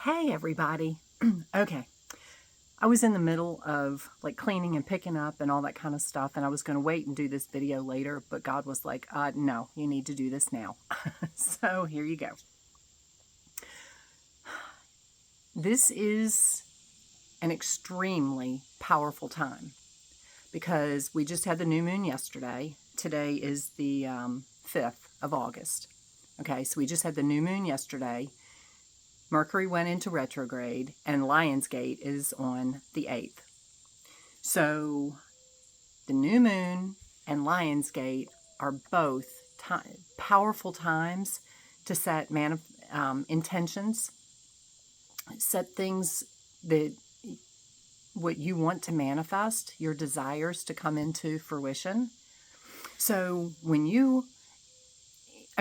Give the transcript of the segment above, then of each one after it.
Hey everybody. Okay. I was in the middle of like cleaning and picking up and all that kind of stuff, and I was going to wait and do this video later, but God was like, no, you need to do this now. So here you go. This is an extremely powerful time because we just had the new moon yesterday. Today is the 5th of August. Okay, so we just had the new moon yesterday. Mercury went into retrograde, and Lionsgate is on the 8th. So the new moon and Lionsgate are both powerful times to set intentions, set things that what you want to manifest, your desires to come into fruition. So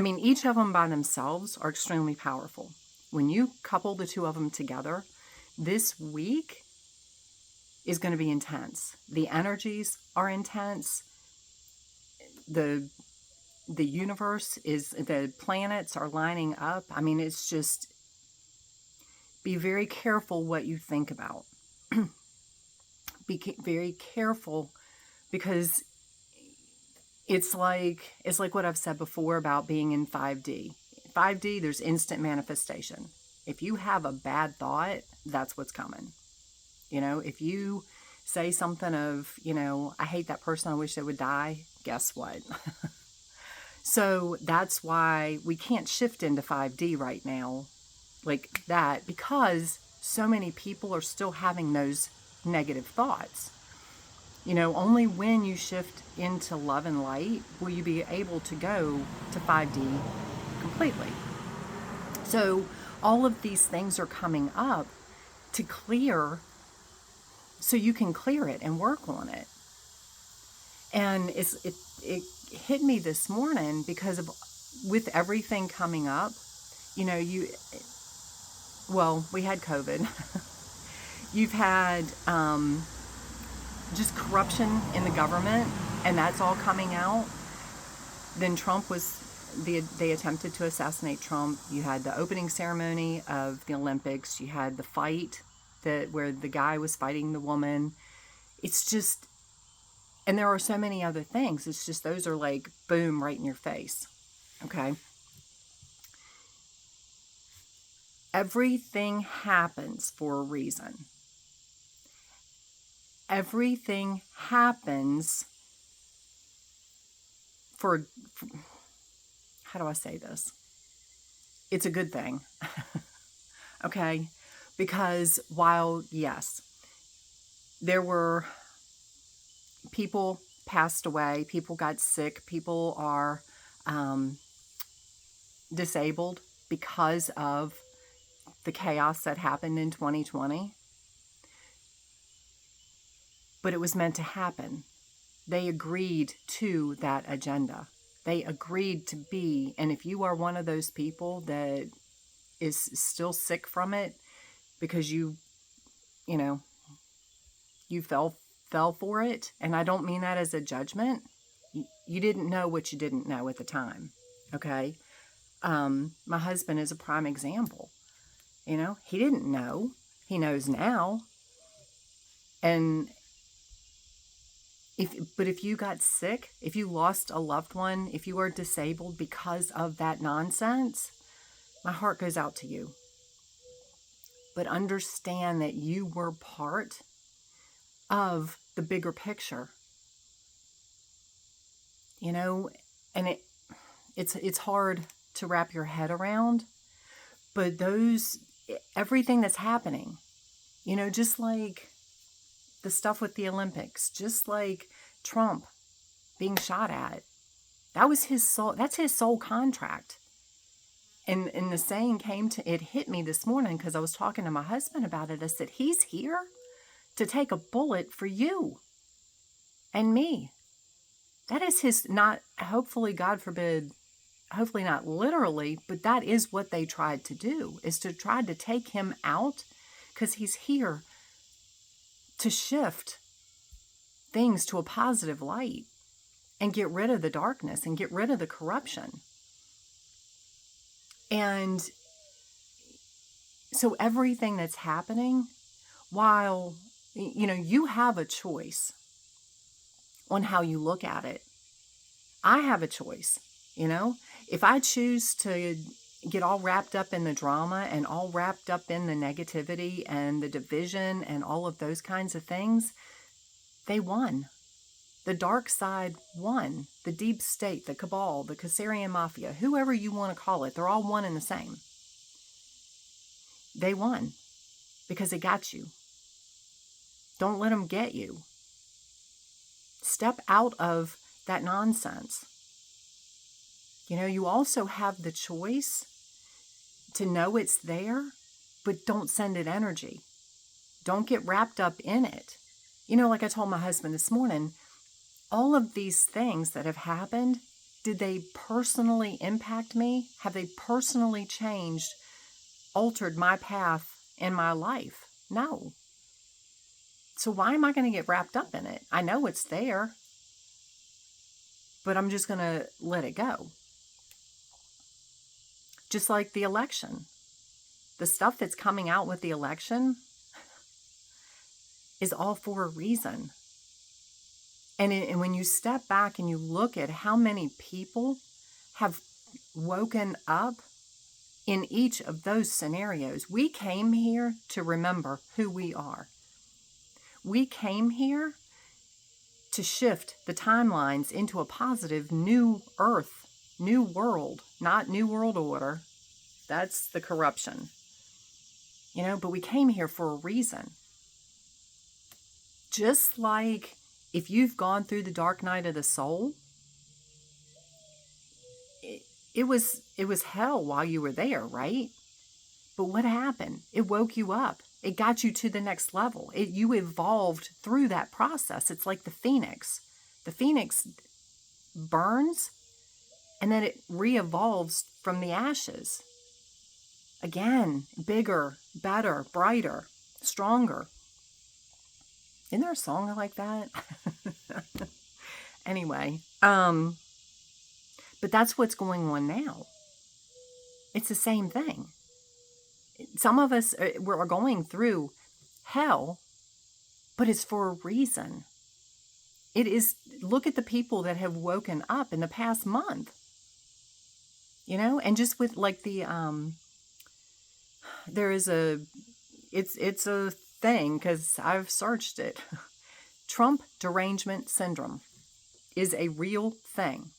each of them by themselves are extremely powerful. When you couple the two of them together, this week is going to be intense. The energies are intense. The universe the planets are lining up. It's just, be very careful what you think about. Be very careful, because it's like what I've said before about being in 5D. 5D, there's instant manifestation. If you have a bad thought, that's what's coming. If you say something of, I hate that person, I wish they would die, guess what? So that's why we can't shift into 5D right now like that, because so many people are still having those negative thoughts. Only when you shift into love and light will you be able to go to 5D completely. So all of these things are coming up to clear, so you can clear it and work on it. And it hit me this morning because with everything coming up, we had COVID. You've had just corruption in the government, and that's all coming out. Then they attempted to assassinate Trump. You had the opening ceremony of the Olympics. You had the fight where the guy was fighting the woman. It's just, and there are so many other things. It's just, those are like, boom, right in your face. Okay. Everything happens for a reason. Everything happens for how do I say this? It's a good thing. Okay? Because while, yes, there were people passed away, people got sick, people are disabled because of the chaos that happened in 2020. But it was meant to happen. They agreed to that agenda. They agreed to be, and if you are one of those people that is still sick from it because you fell for it, and I don't mean that as a judgment. You didn't know what you didn't know at the time. Okay? My husband is a prime example. He didn't know. He knows now. And if you got sick, if you lost a loved one, if you are disabled because of that nonsense, my heart goes out to you. But understand that you were part of the bigger picture. And it's hard to wrap your head around, but everything that's happening, just like the stuff with the Olympics, just like Trump being shot at, that's his soul contract. And the saying it hit me this morning because I was talking to my husband about it. I said, he's here to take a bullet for you and me. That is hopefully, God forbid, hopefully not literally, but that is what they tried to do, is to try to take him out, because he's here to shift things to a positive light and get rid of the darkness and get rid of the corruption. And So everything that's happening, while, you have a choice on how you look at it. I have a choice, If I choose to get all wrapped up in the drama and all wrapped up in the negativity and the division and all of those kinds of things, they won. The dark side won. The deep state, the cabal, the Khazarian mafia, whoever you want to call it, they're all one and the same. They won because they got you. Don't let them get you. Step out of that nonsense. You also have the choice to know it's there, but don't send it energy. Don't get wrapped up in it. Like I told my husband this morning, all of these things that have happened, did they personally impact me? Have they personally changed, altered my path in my life? No. So why am I going to get wrapped up in it? I know it's there, but I'm just going to let it go. Just like the election. The stuff that's coming out with the election is all for a reason. And when you step back and you look at how many people have woken up in each of those scenarios, we came here to remember who we are. We came here to shift the timelines into a positive new earth, new world, not new world order. That's the corruption. But we came here for a reason. Just like if you've gone through the dark night of the soul, it was hell while you were there, right? But what happened? It woke you up. It got you to the next level. You evolved through that process. It's like the phoenix. The phoenix burns and then it re-evolves from the ashes. Again, bigger, better, brighter, stronger. Isn't there a song like that? Anyway, but that's what's going on now. It's the same thing. Some of us we're going through hell, but it's for a reason. It is, look at the people that have woken up in the past month. And just with like the there is it's a thing, because I've searched it. Trump derangement syndrome is a real thing.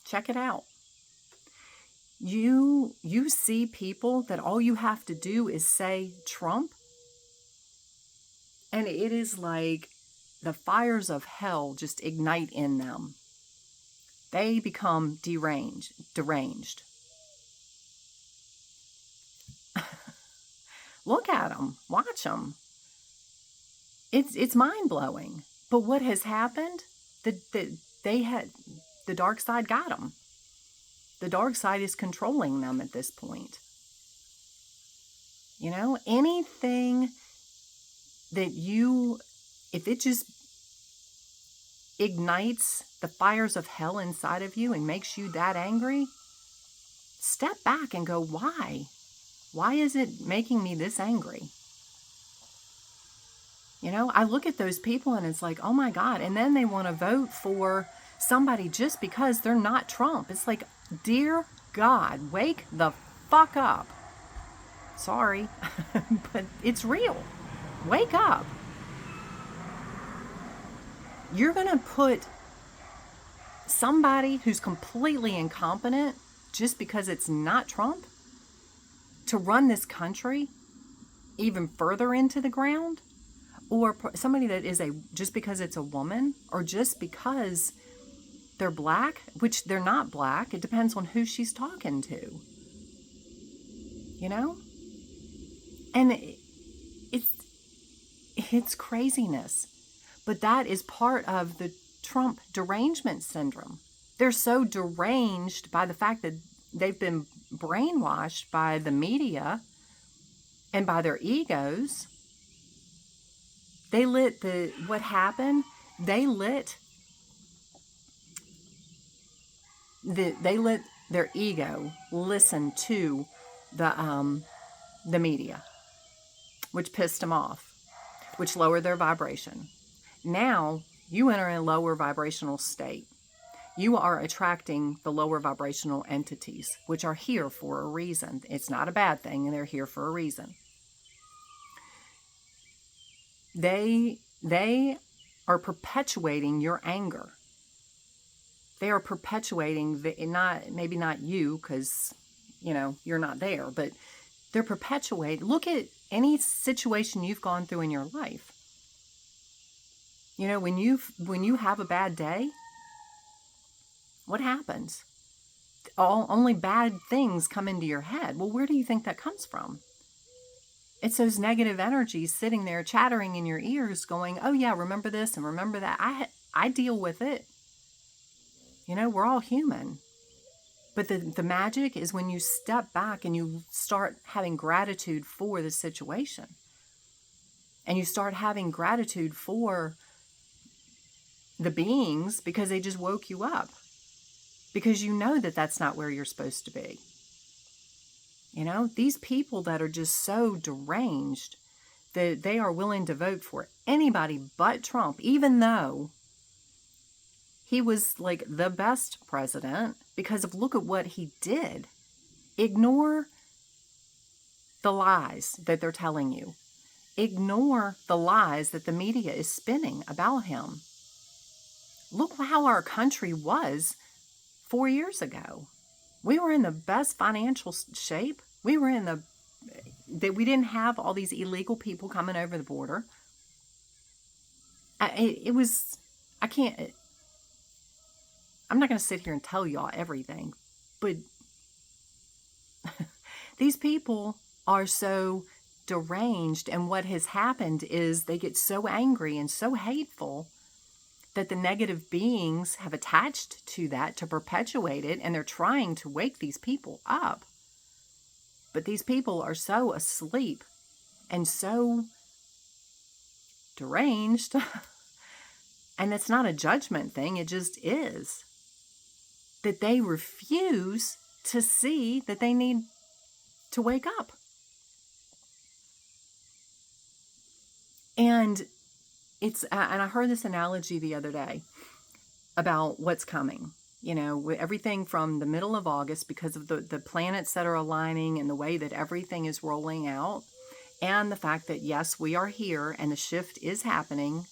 Check it out. You see people that all you have to do is say Trump, and it is like the fires of hell just ignite in them. They become deranged. Look at them, watch them. It's mind-blowing. But what has happened? The dark side got them. The dark side is controlling them at this point. Anything that if it just ignites the fires of hell inside of you and makes you that angry, step back and go, why? Why is it making me this angry? I look at those people and it's like, oh my God. And then they want to vote for somebody just because they're not Trump. It's like, dear God, wake the fuck up. Sorry, but it's real. Wake up. You're going to put somebody who's completely incompetent just because it's not Trump to run this country even further into the ground? Or somebody that is just because it's a woman, or just because they're black, which they're not black. It depends on who she's talking to. And it's craziness. But that is part of the Trump derangement syndrome. They're so deranged by the fact that they've been brainwashed by the media and by their egos. They lit what happened? They lit their ego listen to the media, which pissed them off, which lowered their vibration. Now you enter a lower vibrational state. You are attracting the lower vibrational entities, which are here for a reason. It's not a bad thing, and they're here for a reason. They are perpetuating your anger. They are perpetuating maybe not you, because you're not there, but they're perpetuating. Look at any situation you've gone through in your life. When you have a bad day, what happens? Only bad things come into your head. Well, where do you think that comes from? It's those negative energies sitting there chattering in your ears going, oh yeah, remember this and remember that. I deal with it. We're all human. But the magic is when you step back and you start having gratitude for the situation. And you start having gratitude for the beings because they just woke you up. Because you know that that's not where you're supposed to be. These people that are just so deranged that they are willing to vote for anybody but Trump, even though he was like the best president, because of look at what he did. Ignore the lies that they're telling you. Ignore the lies that the media is spinning about him. Look how our country was 4 years ago. We were in the best financial shape. We were that we didn't have all these illegal people coming over the border. I'm not going to sit here and tell y'all everything, but these people are so deranged, and what has happened is they get so angry and so hateful that the negative beings have attached to that to perpetuate it, and they're trying to wake these people up. But these people are so asleep and so deranged, and it's not a judgment thing, it just is, that they refuse to see that they need to wake up. And I heard this analogy the other day about what's coming. Everything from the middle of August, because of the planets that are aligning and the way that everything is rolling out, and the fact that, yes, we are here and the shift is happening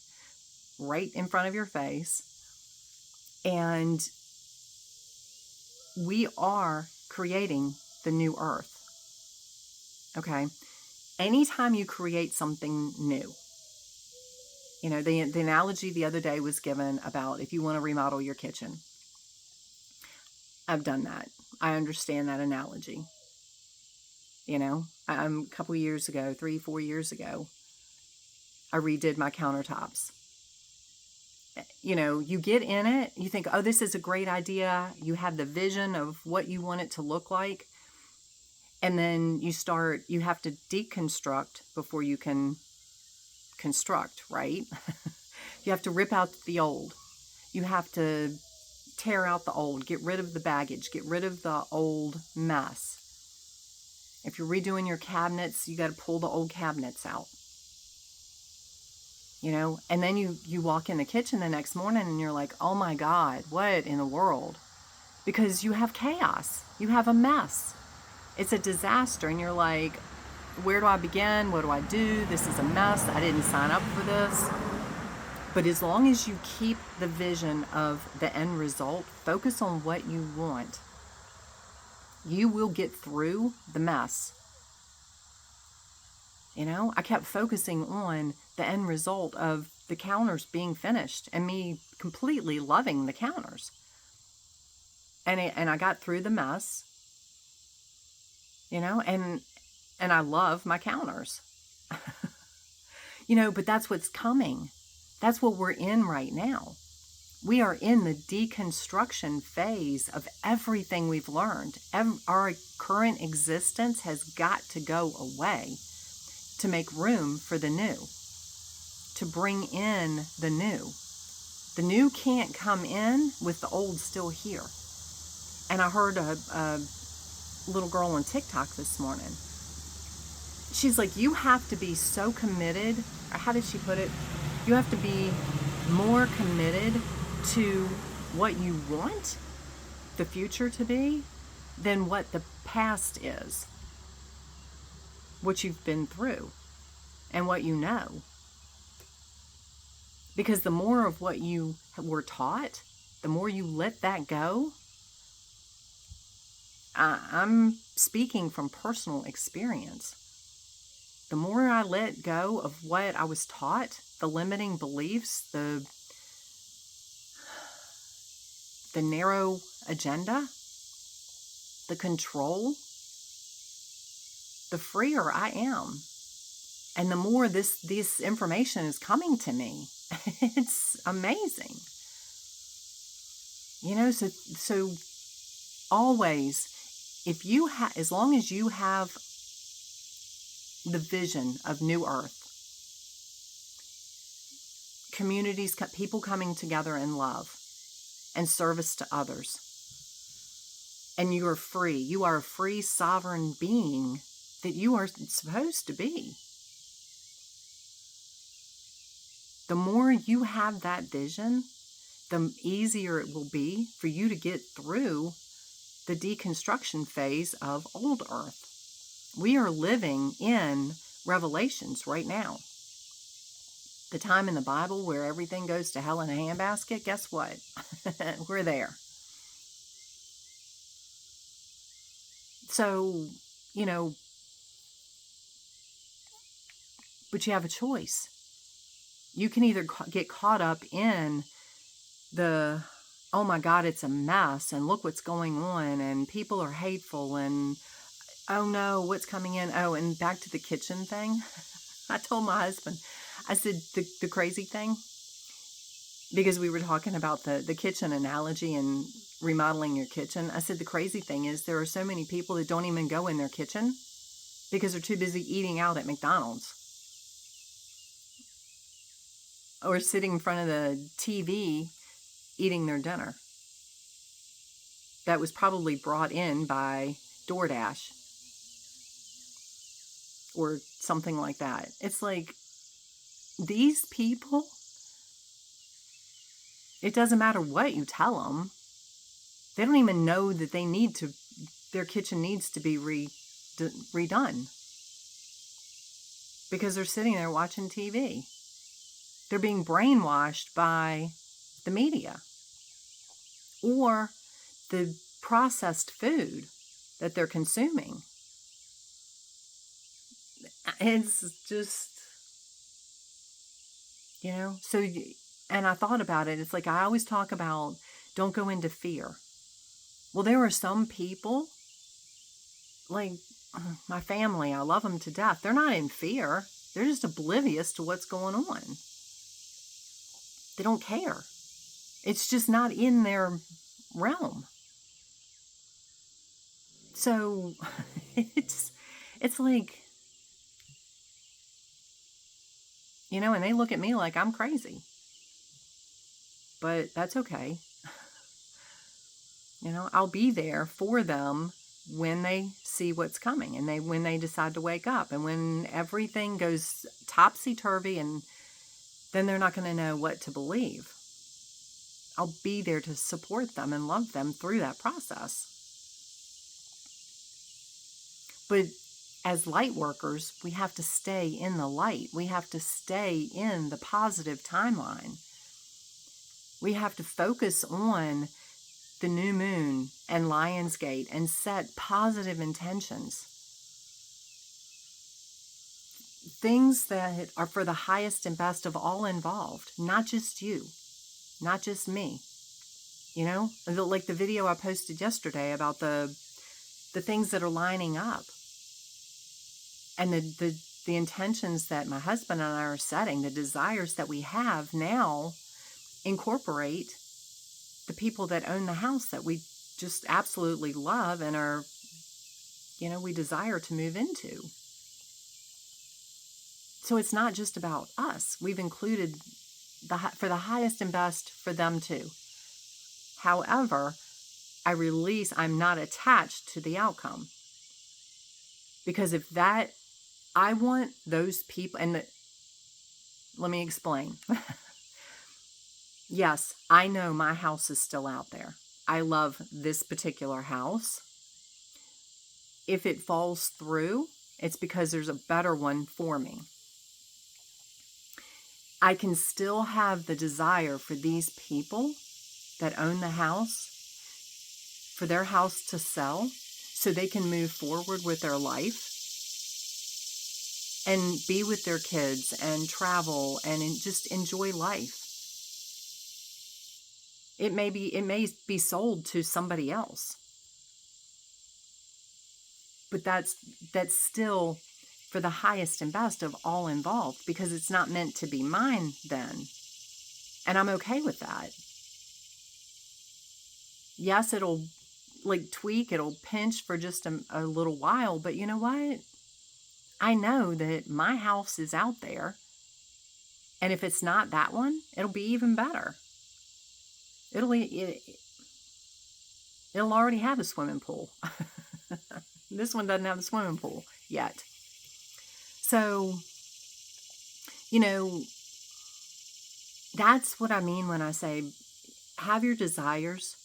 right in front of your face. And we are creating the new earth. Okay? Anytime you create something new, the analogy the other day was given about if you want to remodel your kitchen. I've done that. I understand that analogy. A couple years ago, 3-4 years ago, I redid my countertops. You get in it, you think, oh, this is a great idea. You have the vision of what you want it to look like. And then you have to deconstruct before you can construct, right? You have to rip out the old. You have to tear out the old, get rid of the baggage, get rid of the old mess. If you're redoing your cabinets, you got to pull the old cabinets out. And then you walk in the kitchen the next morning and you're like, oh my God, what in the world? Because you have chaos. You have a mess. It's a disaster. And you're like, where do I begin? What do I do? This is a mess. I didn't sign up for this. But as long as you keep the vision of the end result, focus on what you want, you will get through the mess. I kept focusing on the end result of the counters being finished and me completely loving the counters. And I got through the mess, and I love my counters. But that's what's coming. That's what we're in right now. We are in the deconstruction phase of everything we've learned. Our current existence has got to go away to make room for the new, to bring in the new. The new can't come in with the old still here. And I heard little girl on TikTok this morning. She's like, you have to be so committed, or how did she put it? You have to be more committed to what you want the future to be than what the past is, what you've been through, and what you know. Because the more of what you were taught, the more you let that go. I'm speaking from personal experience. The more I let go of what I was taught, the limiting beliefs, the narrow agenda, the control, the freer I am. And the more this information is coming to me, it's amazing. So always, if you as long as you have the vision of New Earth, communities, people coming together in love and service to others, and you are free. You are a free, sovereign being that you are supposed to be. The more you have that vision, the easier it will be for you to get through the deconstruction phase of old Earth. We are living in Revelations right now. The time in the Bible where everything goes to hell in a handbasket, guess what? We're there. So, but you have a choice. You can either get caught up in the, oh my God, it's a mess, and look what's going on, and people are hateful, and oh no, what's coming in? Oh, and back to the kitchen thing. I told my husband, I said, the crazy thing, because we were talking about the kitchen analogy and remodeling your kitchen. I said, the crazy thing is there are so many people that don't even go in their kitchen because they're too busy eating out at McDonald's or sitting in front of the TV eating their dinner that was probably brought in by DoorDash or something like that. It's like, these people, it doesn't matter what you tell them. They don't even know that their kitchen needs to be redone because they're sitting there watching TV. They're being brainwashed by the media or the processed food that they're consuming. It's just, so, and I thought about it. It's like, I always talk about, don't go into fear. Well, there are some people, like my family, I love them to death. They're not in fear. They're just oblivious to what's going on. They don't care. It's just not in their realm. So it's like, and they look at me like I'm crazy. But that's okay. I'll be there for them when they see what's coming and when they decide to wake up, and when everything goes topsy-turvy, and then they're not going to know what to believe. I'll be there to support them and love them through that process. But as light workers, we have to stay in the light. We have to stay in the positive timeline. We have to focus on the new moon and Lionsgate and set positive intentions. Things that are for the highest and best of all involved, not just you, not just me. Like the video I posted yesterday about the things that are lining up and the intentions that my husband and I are setting, the desires that we have now incorporate the people that own the house that we just absolutely love and are, we desire to move into. So it's not just about us. We've included for the highest and best for them too. However, I release, I'm not attached to the outcome. Because if that, I want those people, and let me explain. Yes, I know my house is still out there. I love this particular house. If it falls through, it's because there's a better one for me. I can still have the desire for these people that own the house, for their house to sell so they can move forward with their life and be with their kids and travel and just enjoy life. It may be sold to somebody else, but that's still for the highest and best of all involved, because it's not meant to be mine then. And I'm okay with that. Yes, it'll tweak, it'll pinch for just a little while, but you know what? I know that my house is out there. And if it's not that one, it'll be even better. It'll already have a swimming pool. This one doesn't have a swimming pool yet. So, that's what I mean when I say have your desires,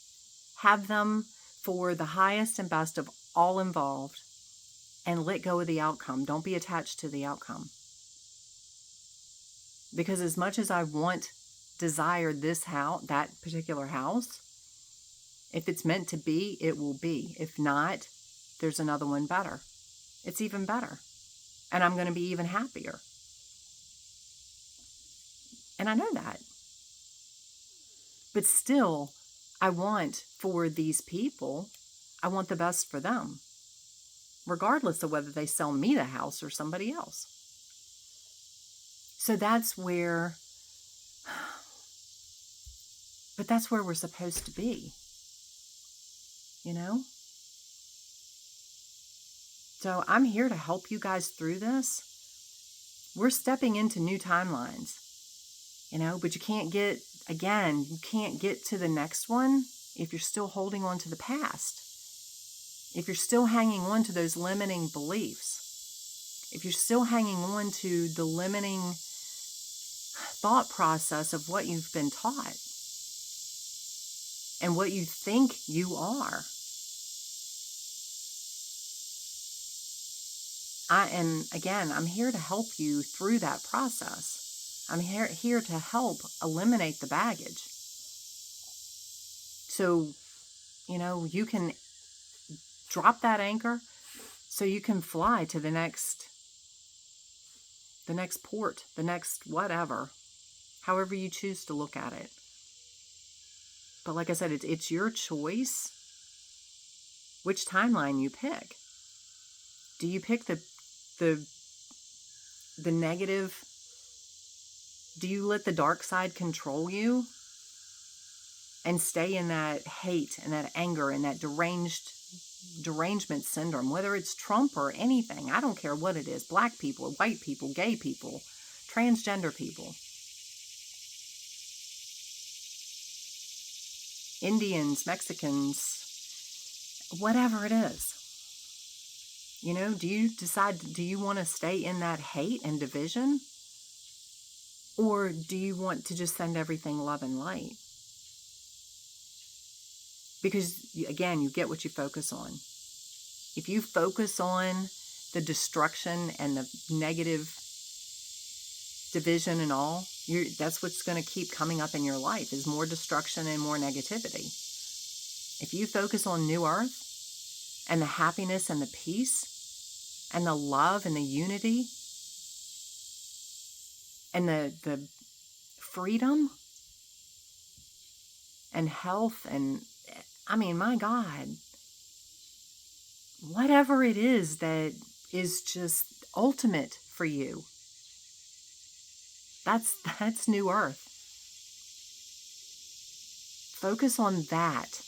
have them for the highest and best of all involved, and let go of the outcome. Don't be attached to the outcome. Because as much as I desire this house, that particular house, if it's meant to be, it will be. If not, there's another one better. It's even better. And I'm going to be even happier. And I know that. But still, I want for these people, I want the best for them, regardless of whether they sell me the house or somebody else. So that's where we're supposed to be, So I'm here to help you guys through this. We're stepping into new timelines, but you can't get to the next one if you're still holding on to the past. If you're still hanging on to those limiting beliefs. If you're still hanging on to the limiting thought process of what you've been taught and what you think you are. I'm here to help you through that process. I'm here to help eliminate the baggage. So, you can drop that anchor so you can fly to the next port, the next whatever, however you choose to look at it. But like I said, it's your choice which timeline you pick. Do you pick the negative? Do you let the dark side control you and stay in that hate and that anger and that derangement syndrome, whether it's Trump or anything? I don't care what it is. Black people, white people, gay people, transgender people, Indians, Mexicans, whatever it is. Do you decide, do you want to stay in that hate and division? Or do you want to just send everything love and light? Because, again, you get what you focus on. If you focus on the destruction and the negative division and all, that's what's going to keep coming up in your life, is more destruction and more negativity. If you focus on New Earth and the happiness and the peace and the love and the unity and the freedom and health and, my God, whatever it is that is just ultimate for you, that's New Earth. Focus on that.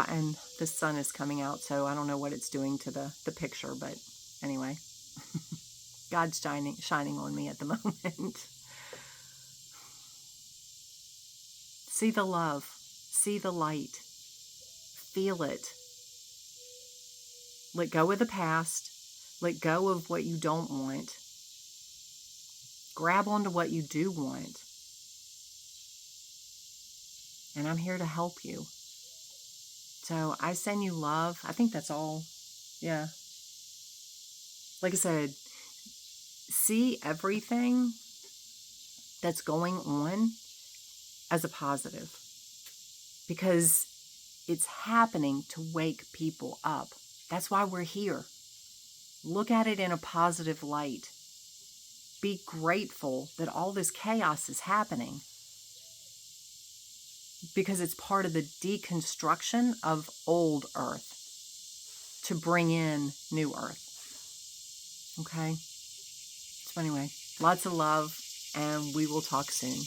And the sun is coming out, so I don't know what it's doing to the picture, but anyway, God's shining on me at the moment. See the love, see the light, feel it. Let go of the past. Let go of what you don't want. Grab onto what you do want. And I'm here to help you. So I send you love. I think that's all. Yeah. Like I said, see everything that's going on as a positive, because it's happening to wake people up. That's why we're here. Look at it in a positive light. Be grateful that all this chaos is happening, because it's part of the deconstruction of old Earth to bring in new Earth. Okay? So anyway, lots of love, and we will talk soon.